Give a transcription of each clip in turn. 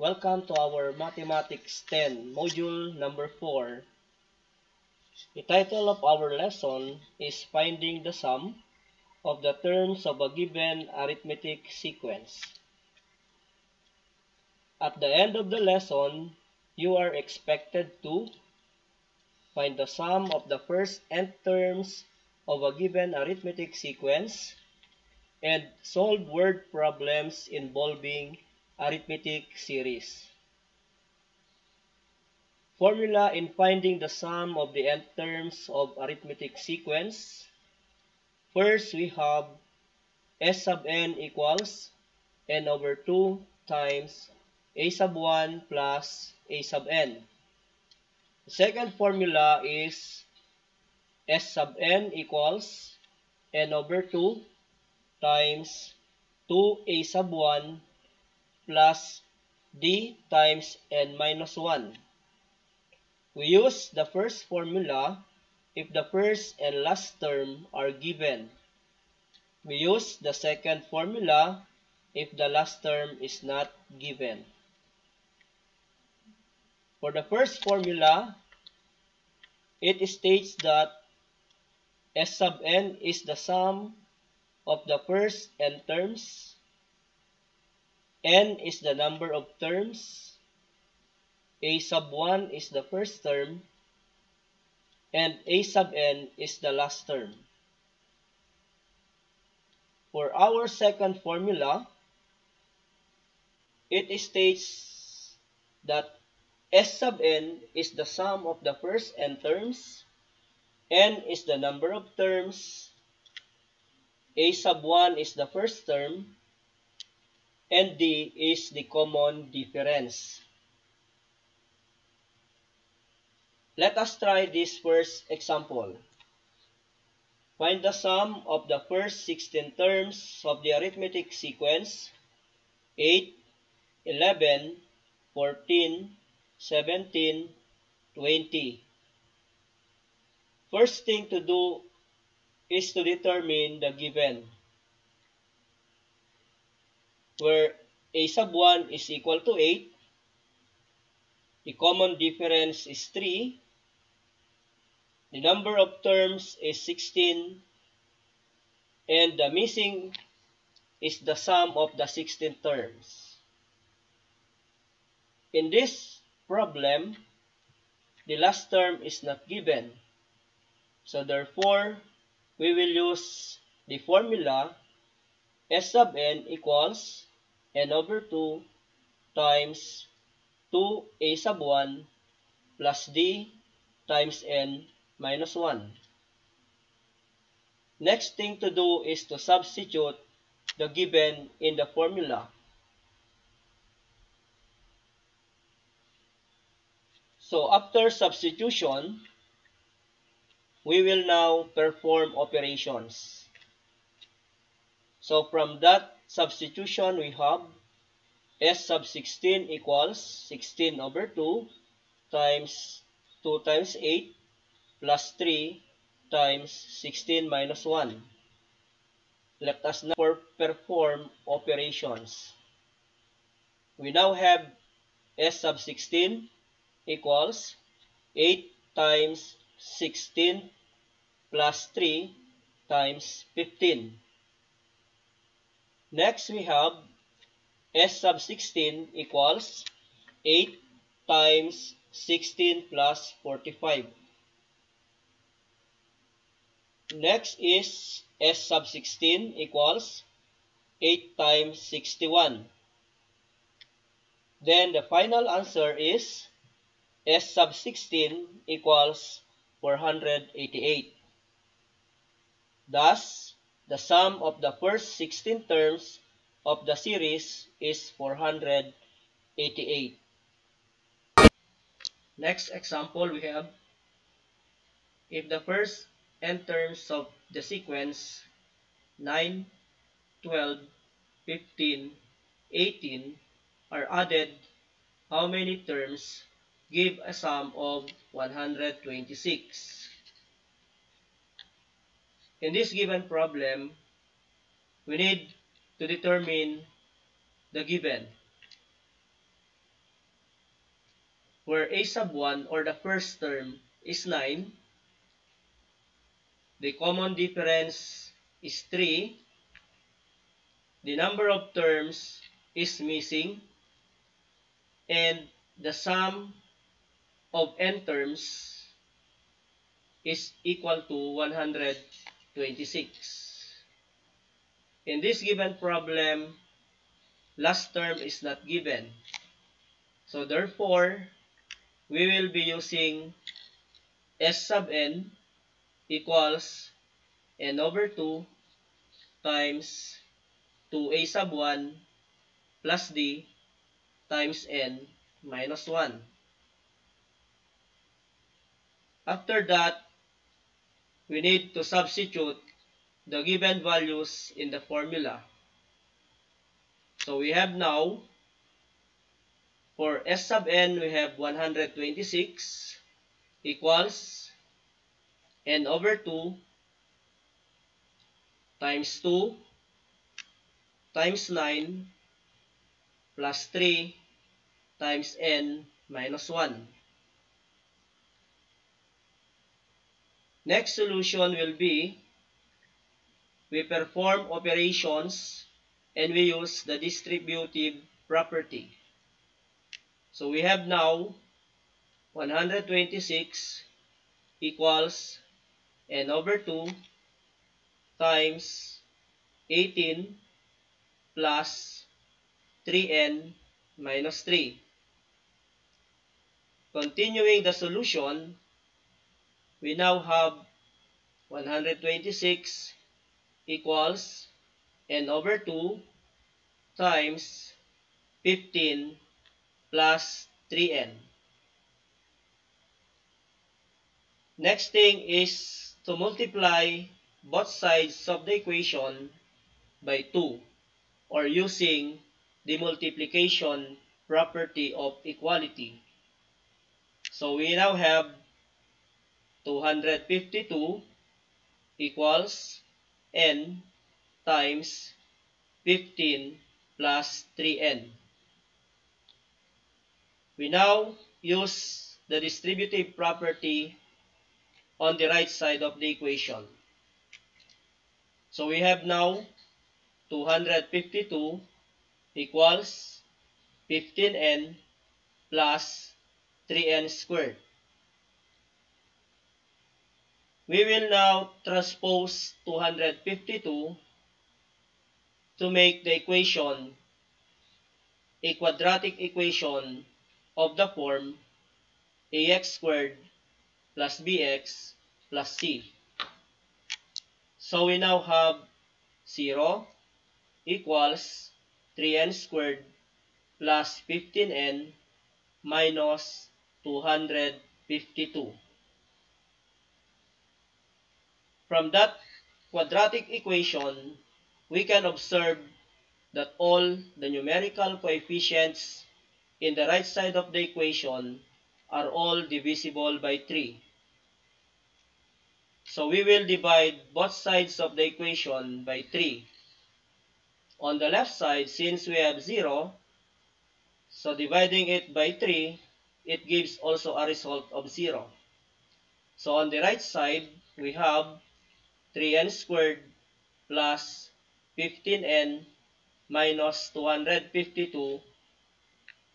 Welcome to our Mathematics 10, Module number 4. The title of our lesson is Finding the Sum of the Terms of a Given Arithmetic Sequence. At the end of the lesson, you are expected to find the sum of the first nth terms of a given arithmetic sequence and solve word problems involving arithmetic series. Formula in finding the sum of the nth terms of arithmetic sequence. First, we have S sub n equals n over 2 times a sub 1 plus a sub n. The second formula is S sub n equals n over 2 times 2a sub 1 plus d times n minus 1. We use the first formula if the first and last term are given. We use the second formula if the last term is not given. For the first formula, it states that S sub n is the sum of the first n terms, n is the number of terms, a sub 1 is the first term, and a sub n is the last term. For our second formula, it states that S sub n is the sum of the first n terms, n is the number of terms, a sub 1 is the first term, and d is the common difference. Let us try this first example. Find the sum of the first 16 terms of the arithmetic sequence 8, 11, 14, 17, 20. First thing to do is to determine the given, where a sub 1 is equal to 8, the common difference is 3, the number of terms is 16, and the missing is the sum of the 16 terms. In this problem, the last term is not given. So therefore, we will use the formula S sub n equals n over 2 times 2a sub 1 plus d times n minus 1. Next thing to do is to substitute the given in the formula. So after substitution, we will now perform operations. So from that substitution, we have S sub 16 equals 16 over 2 times 2 times 8 plus 3 times 16 minus 1. Let us now perform operations. We now have S sub 16 equals 8 times 16 plus 3 times 15. Next, we have S sub 16 equals 8 times 16 plus 45. Next is S sub 16 equals 8 times 61. Then the final answer is S sub 16 equals 488. Thus, the sum of the first 16 terms of the series is 488. Next example, we have if the first n terms of the sequence 9, 12, 15, 18 are added, how many terms give a sum of 126? In this given problem, we need to determine the given. where a sub 1 or the first term is 9, the common difference is 3, the number of terms is missing, and the sum of n terms is equal to 126. In this given problem, last term is not given. So therefore, we will be using S sub n equals n over 2 times 2a sub 1 plus d times n minus 1. After that, we need to substitute the given values in the formula. So we have now, for S sub n, we have 126 equals n over 2 times 2 times 9 plus 3 times n minus 1. Next solution will be, we perform operations and we use the distributive property. So we have now 126 equals n over 2 times 18 plus 3n minus 3. Continuing the solution, we now have 126 equals n over 2 times 15 plus 3n. Next thing is to multiply both sides of the equation by 2, or using the multiplication property of equality. So we now have 252 equals n times 15 plus 3n. We now use the distributive property on the right side of the equation. So we have now 252 equals 15n plus 3n squared. We will now transpose 252 to make the equation a quadratic equation of the form ax squared plus bx plus c. So we now have 0 equals 3n squared plus 15n minus 252. From that quadratic equation, we can observe that all the numerical coefficients in the right side of the equation are all divisible by 3. So we will divide both sides of the equation by 3. On the left side, since we have 0, so dividing it by 3, it gives also a result of 0. So on the right side, we have 3n squared plus 15n minus 252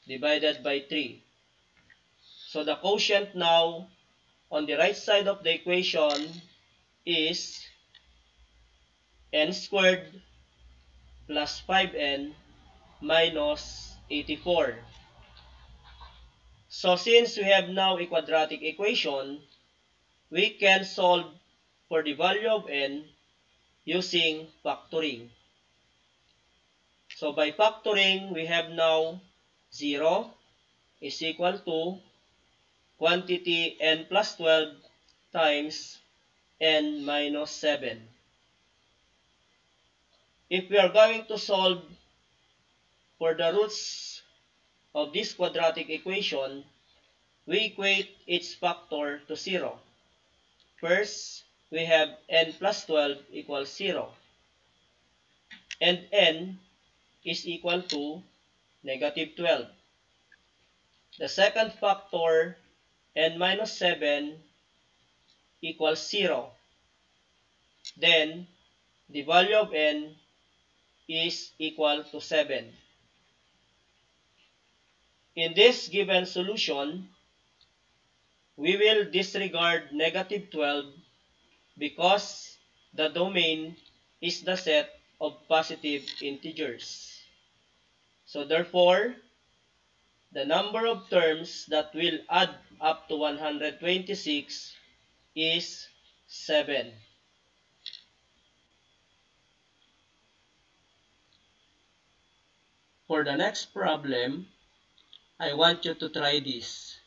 divided by 3. So the quotient now on the right side of the equation is n squared plus 5n minus 84. So since we have now a quadratic equation, we can solve for the value of n using factoring. So by factoring, we have now 0 is equal to quantity n plus 12 times n minus 7. If we are going to solve for the roots of this quadratic equation, we equate its factor to 0. First, we have n plus 12 equals 0. And n is equal to negative 12. The second factor, n minus 7 equals 0. Then, the value of n is equal to 7. In this given solution, we will disregard negative 12 because the domain is the set of positive integers. So therefore, the number of terms that will add up to 126 is 7. For the next problem, I want you to try this.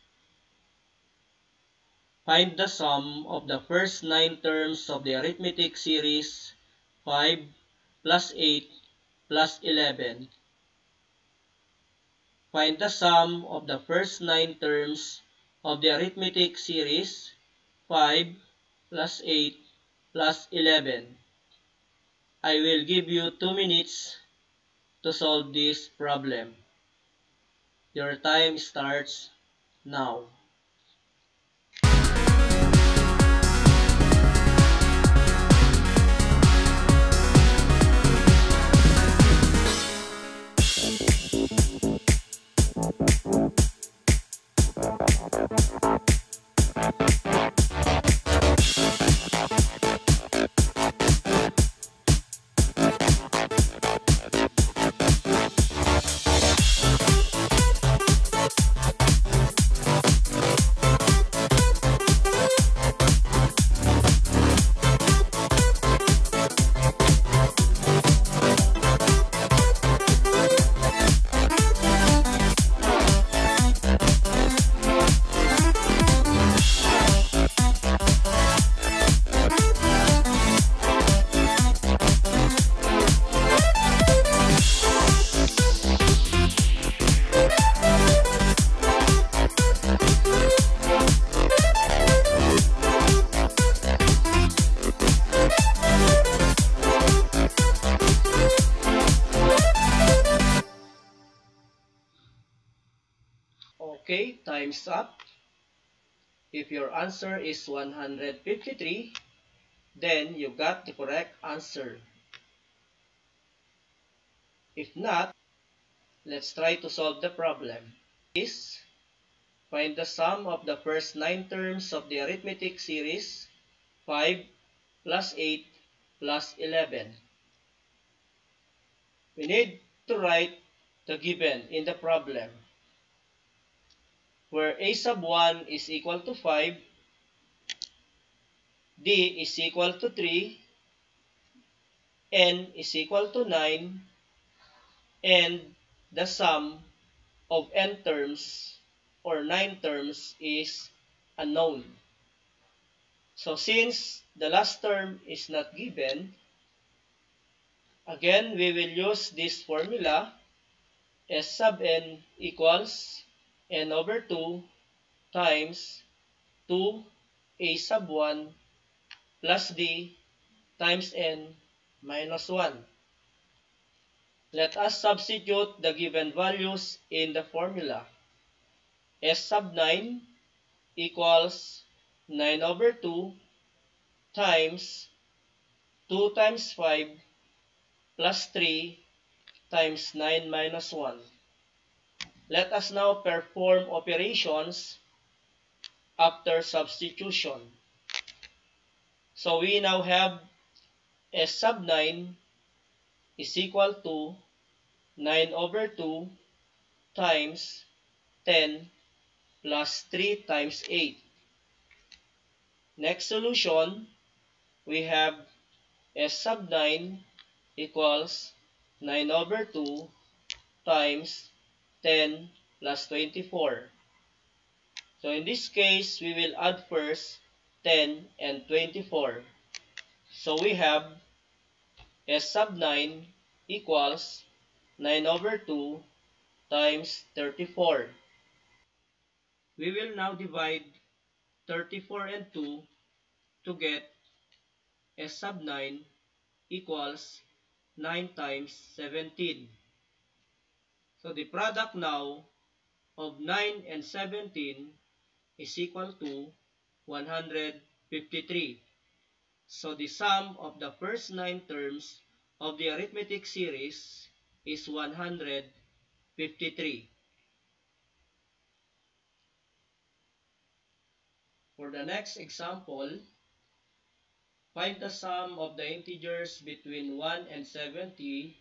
Find the sum of the first 9 terms of the arithmetic series 5 plus 8 plus 11. Find the sum of the first 9 terms of the arithmetic series 5 plus 8 plus 11. I will give you 2 minutes to solve this problem. Your time starts now. Okay, time's up. If your answer is 153, then you got the correct answer. If not, let's try to solve the problem. Is find the sum of the first 9 terms of the arithmetic series 5 plus 8 plus 11. We need to write the given in the problem, where a sub 1 is equal to 5, d is equal to 3, n is equal to 9, and the sum of n terms or 9 terms is unknown. So since the last term is not given, again we will use this formula. S sub n equals n over 2 times 2a sub 1 plus d times n minus 1. Let us substitute the given values in the formula. S sub 9 equals 9 over 2 times 2 times 5 plus 3 times 9 minus 1. Let us now perform operations after substitution. So we now have S sub 9 is equal to 9 over 2 times 10 plus 3 times 8. Next solution, we have S sub 9 equals 9 over 2 times 10 plus 24. So in this case, we will add first 10 and 24. So we have S sub 9 equals 9 over 2 times 34. We will now divide 34 and 2 to get S sub 9 equals 9 times 17. So the product now of 9 and 17 is equal to 153. So the sum of the first 9 terms of the arithmetic series is 153. For the next example, find the sum of the integers between 1 and 70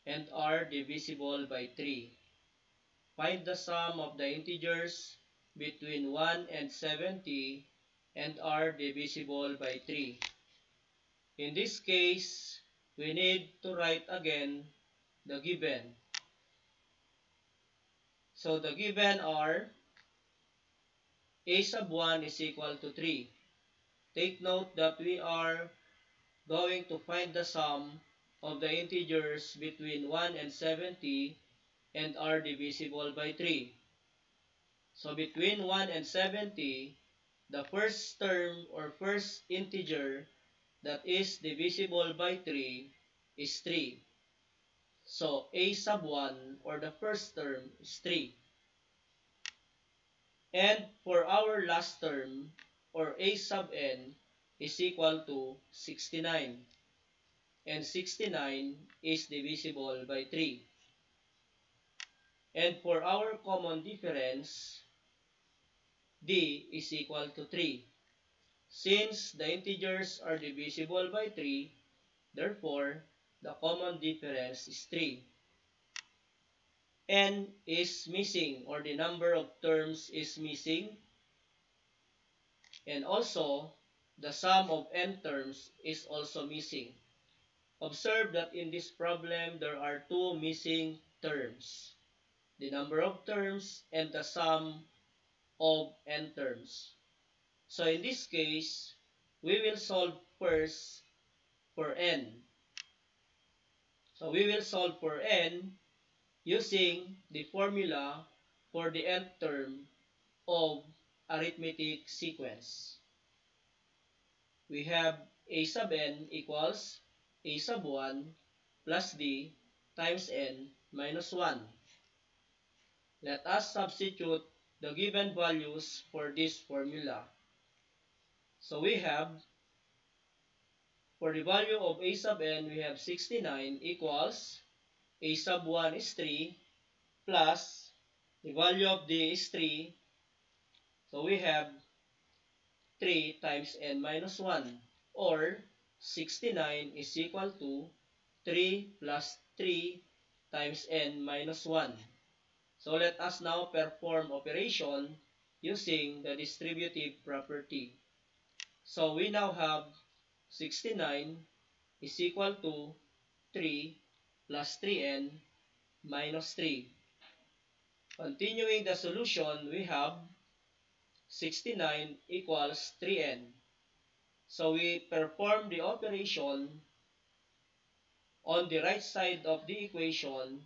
and are divisible by 3. Find the sum of the integers between 1 and 70 and are divisible by 3. In this case, we need to write again the given. So the given are a sub 1 is equal to 3. Take note that we are going to find the sum of the integers between 1 and 70 and are divisible by 3. So between 1 and 70, the first term or first integer that is divisible by 3 is 3. So a sub 1 or the first term is 3. And for our last term or a sub n is equal to 69. And 69 is divisible by 3. And for our common difference, d is equal to 3. Since the integers are divisible by 3, therefore, the common difference is 3. N is missing, or the number of terms is missing. And also, the sum of n terms is also missing. Observe that in this problem, there are two missing terms. The number of terms and the sum of n terms. So in this case, we will solve first for n. So we will solve for n using the formula for the nth term of arithmetic sequence. We have a sub n equals a sub 1 plus d times n minus 1. Let us substitute the given values for this formula. So we have, for the value of a sub n, we have 69 equals a sub 1 is 3 plus the value of d is 3. So we have 3 times n minus 1, or 69 is equal to 3 plus 3 times n minus 1. So let us now perform operation using the distributive property. So we now have 69 is equal to 3 plus 3n minus 3. Continuing the solution, we have 69 equals 3n. So we perform the operation on the right side of the equation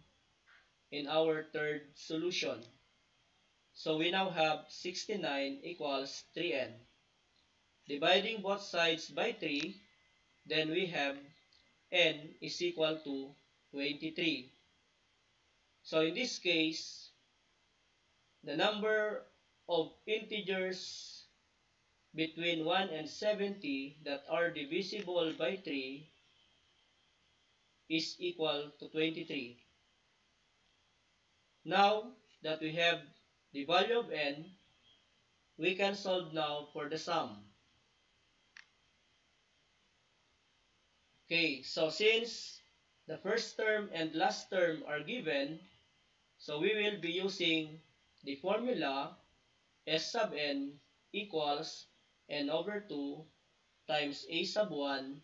in our third solution. So we now have 69 equals 3n. Dividing both sides by 3, then we have n is equal to 23. So in this case, the number of integers between 1 and 70 that are divisible by 3 is equal to 23. Now that we have the value of n, we can solve now for the sum. Okay, so since the first term and last term are given, so we will be using the formula S sub n equals n over 2 times a sub 1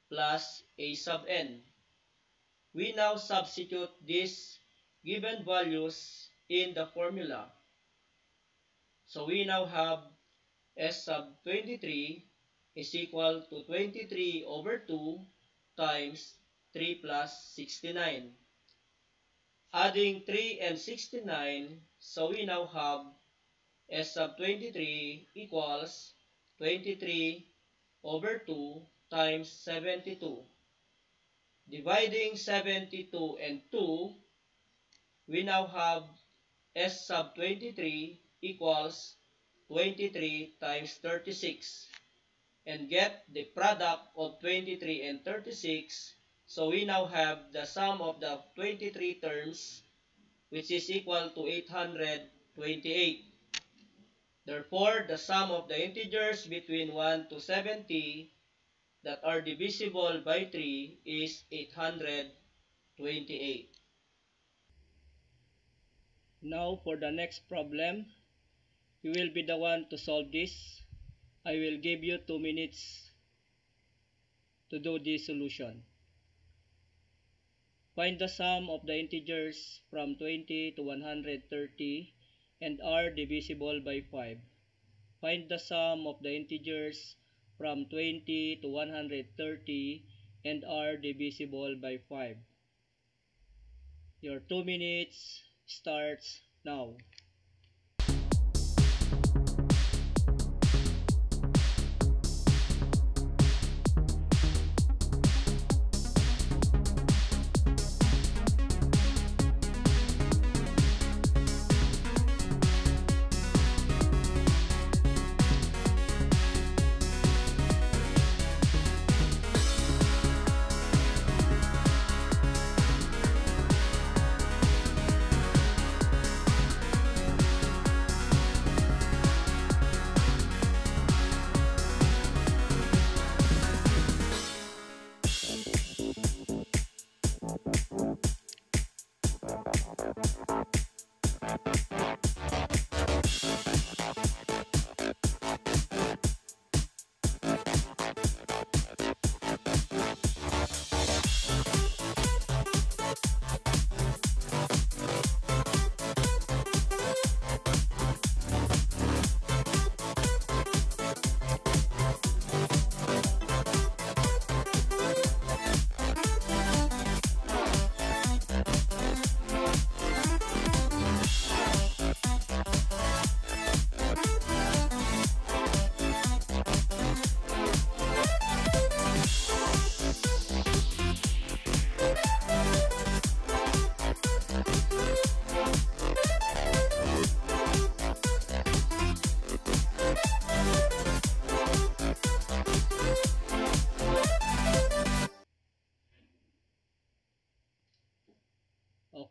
plus a sub n. We now substitute these given values in the formula. So we now have S sub 23 is equal to 23 over 2 times 3 plus 69. Adding 3 and 69, so we now have S sub 23 equals 23 over 2 times 72. Dividing 72 and 2, we now have S sub 23 equals 23 times 36 and get the product of 23 and 36. So we now have the sum of the 23 terms, which is equal to 828. Therefore, the sum of the integers between 1 to 70 that are divisible by 3 is 828. Now for the next problem, you will be the one to solve this. I will give you 2 minutes to do this solution. Find the sum of the integers from 20 to 130 and are divisible by 5. Find the sum of the integers from 20 to 130 and are divisible by 5. Your 2 minutes starts now.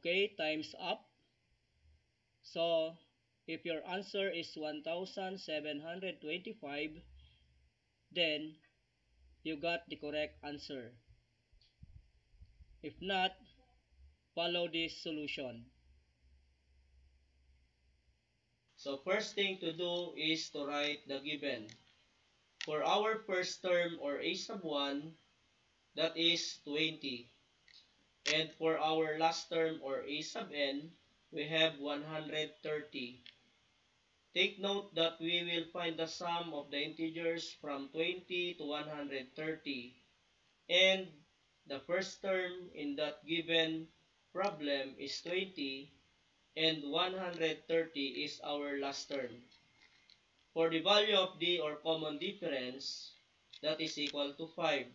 Okay, time's up. So, if your answer is 1,725, then you got the correct answer. If not, follow this solution. So, first thing to do is to write the given. For our first term or a sub 1, that is 20. And for our last term or a sub n, we have 130. Take note that we will find the sum of the integers from 20 to 130. And the first term in that given problem is 20 and 130 is our last term. For the value of d or common difference, that is equal to 5.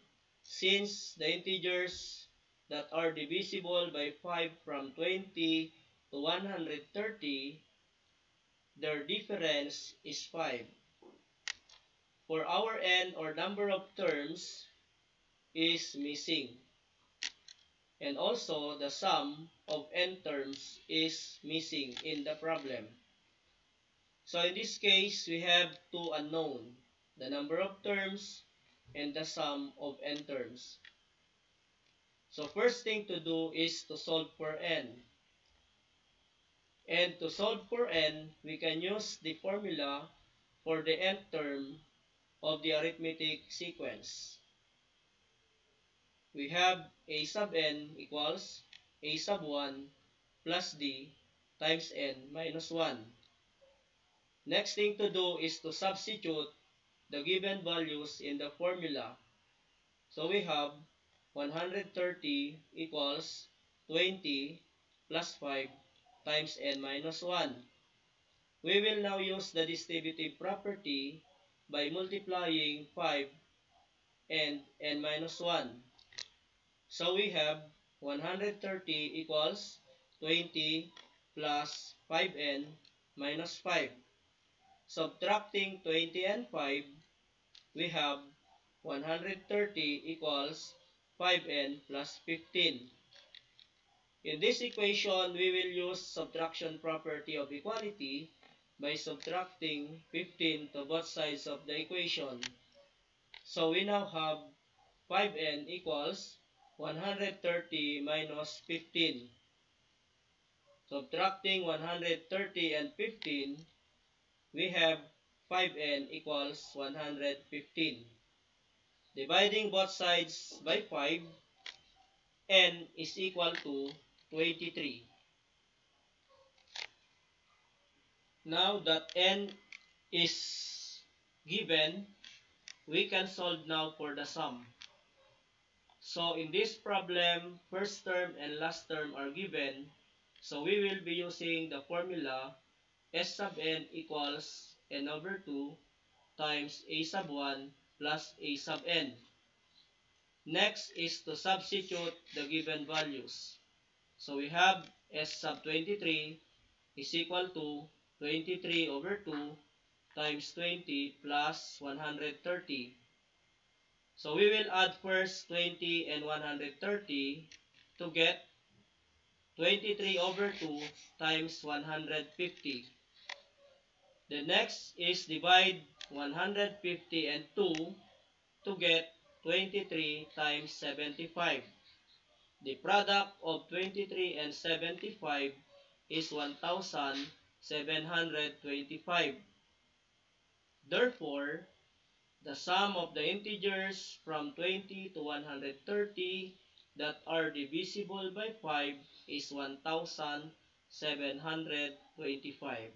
Since the integers that are divisible by 5 from 20 to 130, their difference is 5. For our n or number of terms is missing. And also the sum of n terms is missing in the problem. So in this case, we have two unknown, the number of terms and the sum of n terms. So first thing to do is to solve for n. And to solve for n, we can use the formula for the nth term of the arithmetic sequence. We have a sub n equals a sub 1 plus d times n minus 1. Next thing to do is to substitute the given values in the formula. So we have 130 equals 20 plus 5 times n minus 1. We will now use the distributive property by multiplying 5 and n minus 1. So we have 130 equals 20 plus 5n minus 5. Subtracting 20 and 5, we have 130 equals 5n plus 15. In this equation, we will use subtraction property of equality by subtracting 15 to both sides of the equation. So we now have 5n equals 130 minus 15. Subtracting 130 and 15, we have 5n equals 115. Dividing both sides by 5, n is equal to 23. Now that n is given, we can solve now for the sum. So in this problem, first term and last term are given. So we will be using the formula S sub n equals n over 2 times a sub 1 plus a sub n. Next is to substitute the given values. So we have S sub 23 is equal to 23 over 2 times 20 plus 130. So we will add first 20 and 130 to get 23 over 2 times 150. The next is divide 150 and 2 to get 23 times 75. The product of 23 and 75 is 1,725. Therefore, the sum of the integers from 20 to 130 that are divisible by 5 is 1,725.